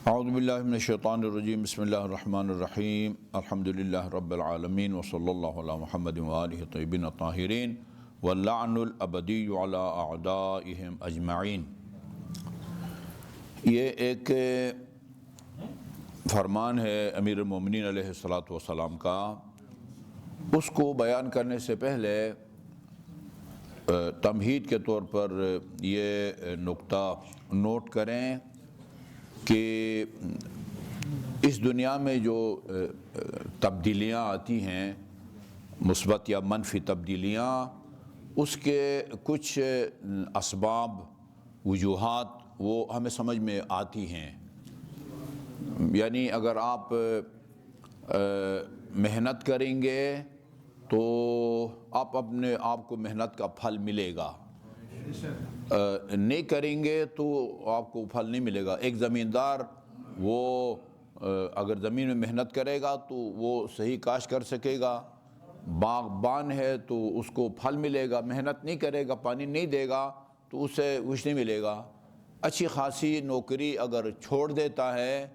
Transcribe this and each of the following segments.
اعوذ باللہ من الشیطان الرجیم بسم اللہ الرحمن الرحیم الحمدللہ رب العالمین وصلی اللہ علی محمد وآلہ الطیبین الطاہرین واللعن الابدی علی اعدائہم اجمعین۔ یہ ایک فرمان ہے امیر المومنین علیہ السلام کا۔ اس کو بیان کرنے سے پہلے تمہید کے طور پر یہ نقطہ نوٹ کریں کہ اس دنیا میں جو تبدیلیاں آتی ہیں، مثبت یا منفی تبدیلیاں، اس کے کچھ اسباب، وجوہات وہ ہمیں سمجھ میں آتی ہیں۔ یعنی اگر آپ محنت کریں گے تو آپ اپنے آپ کو محنت کا پھل ملے گا، نہیں کریں گے تو آپ کو پھل نہیں ملے گا۔ ایک زمیندار وہ اگر زمین میں محنت کرے گا تو وہ صحیح کاشت کر سکے گا، باغبان ہے تو اس کو پھل ملے گا، محنت نہیں کرے گا، پانی نہیں دے گا تو اسے کچھ نہیں ملے گا۔ اچھی خاصی نوکری اگر چھوڑ دیتا ہے،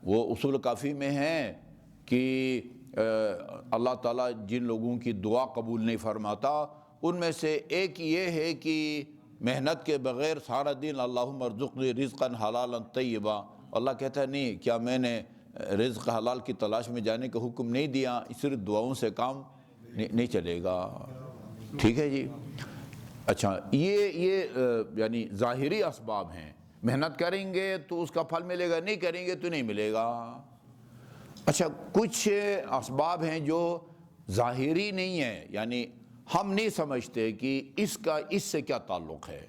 وہ اصول کافی میں ہے کہ اللہ تعالیٰ جن لوگوں کی دعا قبول نہیں فرماتا ان میں سے ایک یہ ہے کہ محنت کے بغیر سارا دن اللہم ارزقنی رزقا حلالا طیبا، اللہ کہتا ہے نہیں، کیا میں نے رزق حلال کی تلاش میں جانے کا حکم نہیں دیا؟ صرف دعاؤں سے کام نہیں چلے گا۔ ٹھیک ہے جی۔ اچھا، یہ یعنی ظاہری اسباب ہیں، محنت کریں گے تو اس کا پھل ملے گا، نہیں کریں گے تو نہیں ملے گا۔ اچھا، کچھ اسباب ہیں جو ظاہری نہیں ہیں، یعنی ہم نہیں سمجھتے کہ اس سے کیا تعلق ہے،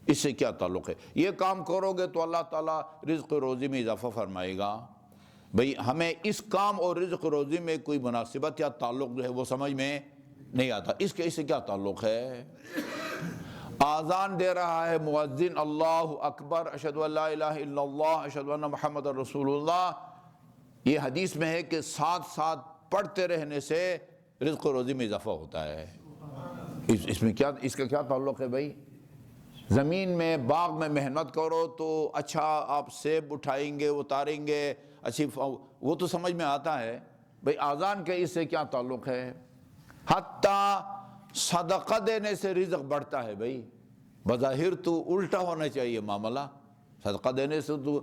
اس سے کیا تعلق ہے۔ یہ کام کرو گے تو اللہ تعالیٰ رزق روزی میں اضافہ فرمائے گا۔ بھئی ہمیں اس کام اور رزق روزی میں کوئی مناسبت یا تعلق جو ہے وہ سمجھ میں نہیں آتا، اس سے کیا تعلق ہے۔ آذان دے رہا ہے مؤذن، اللہ اکبر، اشہد ان لا الہ الا اللہ، اشہد ان محمد رسول اللہ۔ یہ حدیث میں ہے کہ ساتھ ساتھ پڑھتے رہنے سے رزق و روزی میں اضافہ ہوتا ہے۔ اس کا کیا تعلق ہے بھائی؟ زمین میں باغ میں محنت کرو تو اچھا آپ سیب اٹھائیں گے، اتاریں گے، اچھی وہ تو سمجھ میں آتا ہے۔ بھائی آذان کے اس سے کیا تعلق ہے؟ حتیٰ صدقہ دینے سے رزق بڑھتا ہے بھائی، بظاہر تو الٹا ہونا چاہیے معاملہ۔ صدقہ دینے سے تو،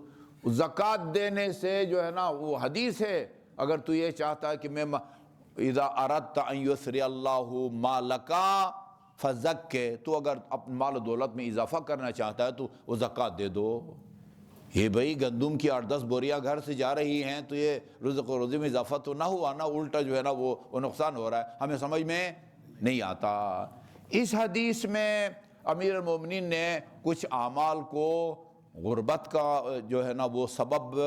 زکوٰۃ دینے سے جو ہے نا، وہ حدیث ہے، اگر تو یہ چاہتا ہے کہ میں اذا اردت ان یسری اللہ مالک فزکے، تو اگر اپنے مال و دولت میں اضافہ کرنا چاہتا ہے تو وہ زکوٰۃ دے دو۔ یہ بھائی گندم کی 8-10 بوریاں گھر سے جا رہی ہیں تو یہ رزق و روزی میں اضافہ تو نہ ہوا نا، الٹا جو ہے نا وہ نقصان ہو رہا ہے، ہمیں سمجھ میں نہیں آتا۔ اس حدیث میں امیر المومنین نے کچھ اعمال کو غربت کا جو ہے نا وہ سبب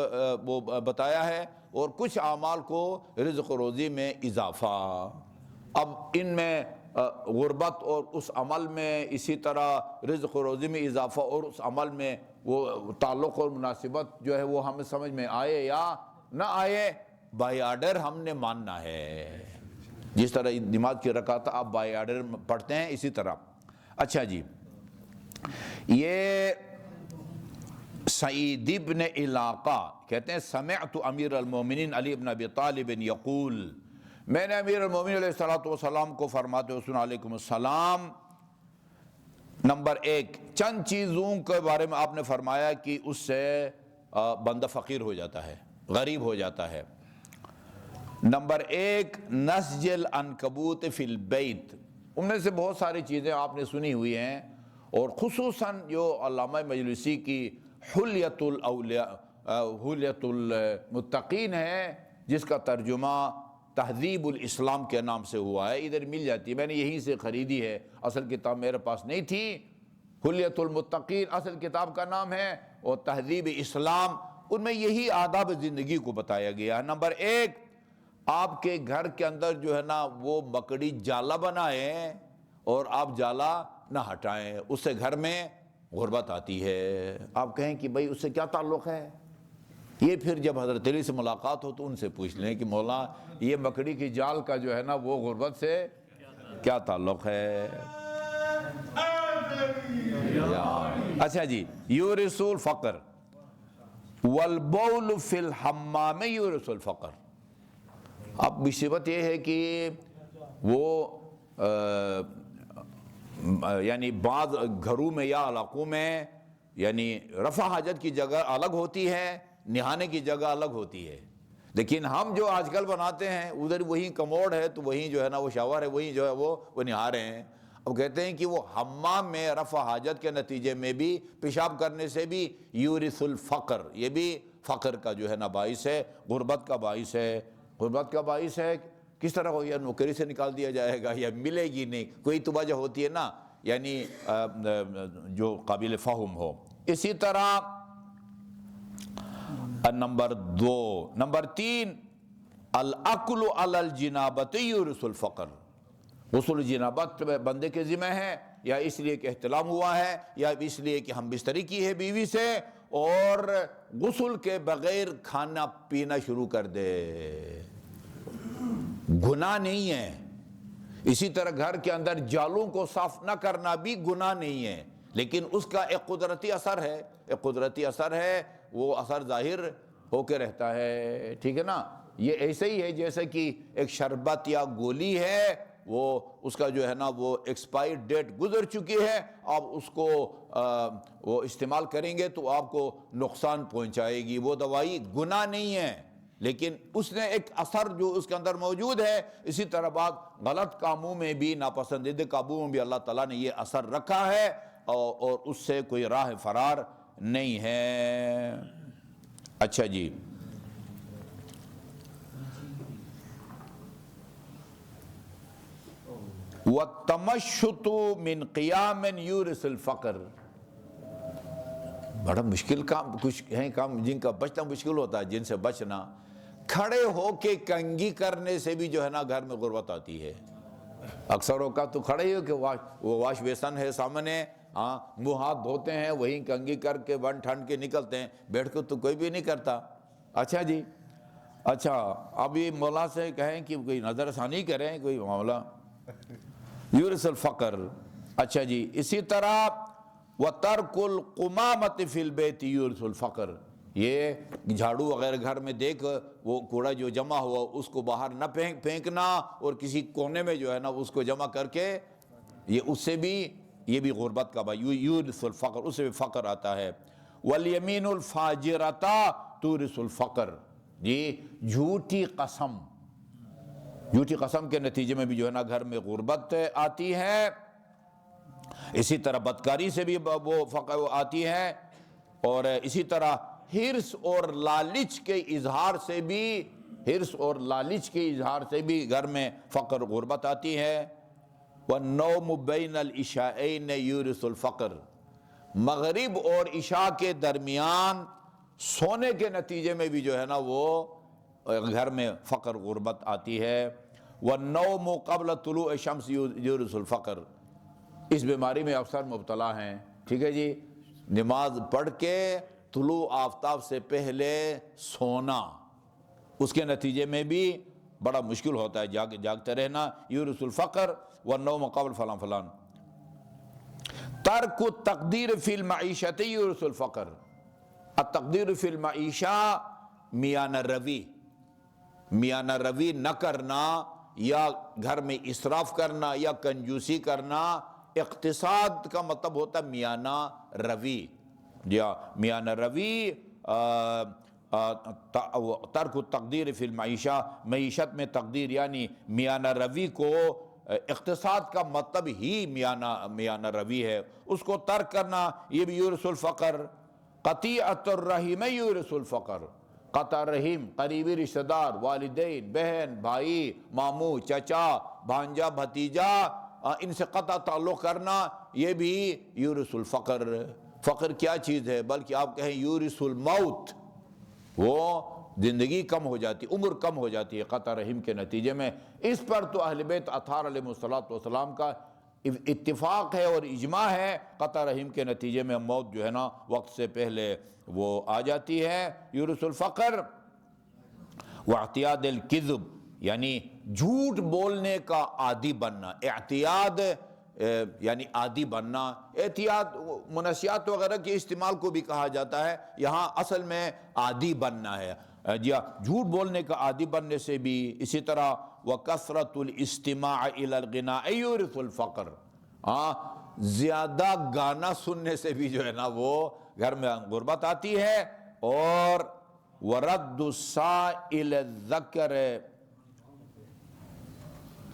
وہ بتایا ہے، اور کچھ اعمال کو رزق و روزی میں اضافہ۔ اب ان میں غربت اور اس عمل میں، اسی طرح رزق و روزی میں اضافہ اور اس عمل میں وہ تعلق اور مناسبت جو ہے وہ ہمیں سمجھ میں آئے یا نہ آئے، بائی آرڈر ہم نے ماننا ہے۔ جس طرح نماز کی رکعت آپ بائی آرڈر پڑھتے ہیں، اسی طرح۔ اچھا جی، یہ سعید ابن علاقہ کہتے ہیں سمعت امیر المومنین علی بن ابی طالب یقول، میں نے امیر المومنین علیہ السلام کو فرماتے ہوئے سنا، علیکم السلام۔ نمبر 1، چند چیزوں کے بارے میں آپ نے فرمایا کہ اس سے بندہ فقیر ہو جاتا ہے، غریب ہو جاتا ہے۔ نمبر 1، نسج العنکبوت فی البیت۔ ان میں سے بہت ساری چیزیں آپ نے سنی ہوئی ہیں، اور خصوصاً جو علامہ مجلسی کی حلیۃ المتقین ہے، جس کا ترجمہ تہذیب الاسلام کے نام سے ہوا ہے، ادھر مل جاتی ہے، میں نے یہیں سے خریدی ہے، اصل کتاب میرے پاس نہیں تھی۔ حلیۃ المتقین اصل کتاب کا نام ہے، اور تہذیب اسلام، ان میں یہی آداب زندگی کو بتایا گیا ہے۔ نمبر 1، آپ کے گھر کے اندر جو ہے نا وہ مکڑی جالا بنائے اور آپ جالا نہ ہٹائیں، اس سے گھر میں غربت آتی ہے۔ آپ کہیں کہ بھائی اس سے کیا تعلق ہے؟ یہ پھر جب حضرت علی سے ملاقات ہو تو ان سے پوچھ لیں کہ مولا یہ مکڑی کی جال کا جو ہے نا وہ غربت سے کیا تعلق ہے؟ اچھا جی، یورث الفقر، والبول فی الحمام یورث الفقر. اب مصیبت یہ ہے کہ وہ یعنی بعض گھروں میں یا علاقوں میں یعنی رفع حاجت کی جگہ الگ ہوتی ہے، نہانے کی جگہ الگ ہوتی ہے، لیکن ہم جو آج کل بناتے ہیں ادھر وہی کموڈ ہے تو وہیں جو ہے نا وہ شاور ہے، وہیں جو ہے وہ نہا رہے ہیں. اب کہتے ہیں کہ وہ حمام میں رفع حاجت کے نتیجے میں بھی پیشاب کرنے سے بھی یورث الفقر، یہ بھی فقر کا جو ہے نا باعث ہے، غربت کا باعث ہے. غربت کا باعث ہے کس طرح ہو، یا نوکری سے نکال دیا جائے گا یا ملے گی نہیں، کوئی تو وجہ ہوتی ہے نا، یعنی جو قابل فہم ہو. اسی طرح نمبر 3 الاکل علی الجنابۃ یورث الفقر. غسل جنابت بندے کے ذمہ ہے، یا اس لیے کہ احتلام ہوا ہے، یا اس لیے کہ ہم بستری کی ہے بیوی سے، اور غسل کے بغیر کھانا پینا شروع کر دے، گناہ نہیں ہے. اسی طرح گھر کے اندر جالوں کو صاف نہ کرنا بھی گناہ نہیں ہے، لیکن اس کا ایک قدرتی اثر ہے، وہ اثر ظاہر ہو کے رہتا ہے. ٹھیک ہے نا. یہ ایسے ہی ہے جیسے کہ ایک شربت یا گولی ہے، وہ اس کا جو ہے نا وہ ایکسپائر ڈیٹ گزر چکی ہے، آپ اس کو وہ استعمال کریں گے تو آپ کو نقصان پہنچائے گی. وہ دوائی گناہ نہیں ہے، لیکن اس نے ایک اثر جو اس کے اندر موجود ہے. اسی طرح بعض غلط کاموں میں بھی، ناپسندیدہ کاموں میں بھی اللہ تعالیٰ نے یہ اثر رکھا ہے، اور اس سے کوئی راہ فرار نہیں ہے. اچھا جی، وَالتَّمَشُّطُ مِنْ قِيَامٍ يُورِثُ الْفَقْرَ. بڑا مشکل کام، کچھ ہیں کام جن کا بچنا مشکل ہوتا ہے، جن سے بچنا. کھڑے ہو کے کنگھی کرنے سے بھی جو ہے نا گھر میں غربت آتی ہے. اکثر اوقات تو کھڑے ہی ہو کہ وہ واش بیسن ہے سامنے، منہ ہاتھ دھوتے ہیں، وہیں کنگھی کر کے ون ٹھنڈ کے نکلتے ہیں، بیٹھ کے تو کوئی بھی نہیں کرتا. اچھا جی، اچھا اب یہ مولا سے کہیں کہ کوئی نظر ثانی کریں کوئی معاملہ. یورث الفقر. اچھا جی، اسی طرح وَتَرْكُ الْقُمَامَةِ فِي الْبَيْتِ یورث الفقر. یہ جھاڑو وغیرہ گھر میں دیکھ وہ کوڑا جو جمع ہوا اس کو باہر نہ پھینکنا، اور کسی کونے میں جو ہے نا اس کو جمع کر کے، اس سے بھی یہ بھی غربت کا یورث الفقر، اس سے بھی فقر آتا ہے. وَالْيَمِينُ الْفَاجِرَةَ تورث الفقر. جی جھوٹی قسم کے نتیجے میں بھی جو ہے نا گھر میں غربت آتی ہے. اسی طرح بدکاری سے بھی وہ فقر آتی ہے، اور اسی طرح حرص اور لالچ کے اظہار سے بھی گھر میں فقر غربت آتی ہے. وَالنَّوْمُ بَيْنَ الْعِشَاءَيْنِ یورث الفقر. مغرب اور عشاء کے درمیان سونے کے نتیجے میں بھی جو ہے نا وہ گھر میں فقر غربت آتی ہے. وَالنَّوْمُ قَبْلَ طُلُوعِ الشَّمْسِ یورث الفقر. اس بیماری میں اکثر مبتلا ہیں. ٹھیک ہے جی، نماز پڑھ کے طلوع آفتاب سے پہلے سونا، اس کے نتیجے میں بھی بڑا مشکل ہوتا ہے جاگتے رہنا. یورث الفقر. والنوم قبل فلان فلان. ترک التقدیر فی المعیشۃ یورث الفقر. التقدیر فی المعیشہ میانہ روی نہ کرنا، یا گھر میں اسراف کرنا یا کنجوسی کرنا. اقتصاد کا مطلب ہوتا ہے میانہ روی، یا میانہ روی. ترک التقدیر فی المعیشہ، معیشت میں تقدیر یعنی میانہ روی کو، اقتصاد کا مطلب ہی میانہ روی ہے، اس کو ترک کرنا یہ بھی یورث الفقر. قطیعۃ الرحم یورث الفقر. قطع رحم، قریبی رشتہ دار، والدین، بہن، بھائی، ماموں، چچا، بھانجا، بھتیجا، ان سے قطع تعلق کرنا یہ بھی یورث الفقر. فقر کیا چیز ہے، بلکہ آپ کہیں یورث الموت، وہ زندگی کم ہو جاتی، عمر کم ہو جاتی ہے قطع رحم کے نتیجے میں. اس پر تو اہل بیت اطہار علیہ السلام کا اتفاق ہے اور اجماع ہے. قطع رحم کے نتیجے میں موت جو ہے نا وقت سے پہلے وہ آ جاتی ہے. یورث الفقر. واعتیاد الکذب، یعنی جھوٹ بولنے کا عادی بننا. اعتیاد یعنی عادی بننا، احتیاط منشیات وغیرہ کے استعمال کو بھی کہا جاتا ہے، یہاں اصل میں عادی بننا ہے، یا جھوٹ بولنے کا عادی بننے سے بھی۔ اسی طرح وَكَثْرَةُ الْإِسْتِمَاعِ إِلَى الْغِنَاءِ يُورِثُ الْفَقْرَ، زیادہ گانا سننے سے بھی جو ہے نا وہ گھر میں غربت آتی ہے۔ اور وَرَدُّ السَّائِلِ الذَّكَرِ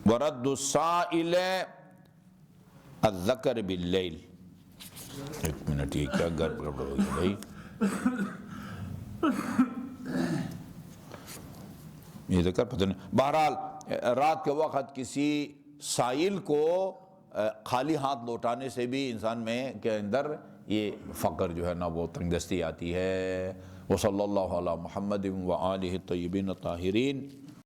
وَرَدُّ السَّائِلِ الذَّكَرِ بِاللَّيْلِ، ایک منٹ، یہ کیا گڑبڑ ہو گئی بھائی، یہ ذکر پتہ نہیں۔ بہرحال رات کے وقت کسی سائل کو خالی ہاتھ لوٹانے سے بھی انسان میں کے اندر یہ فقر جو ہے نا وہ تنگ دستی آتی ہے۔ وصلی اللہ علی محمد وآلہ الطیبین الطاہرین۔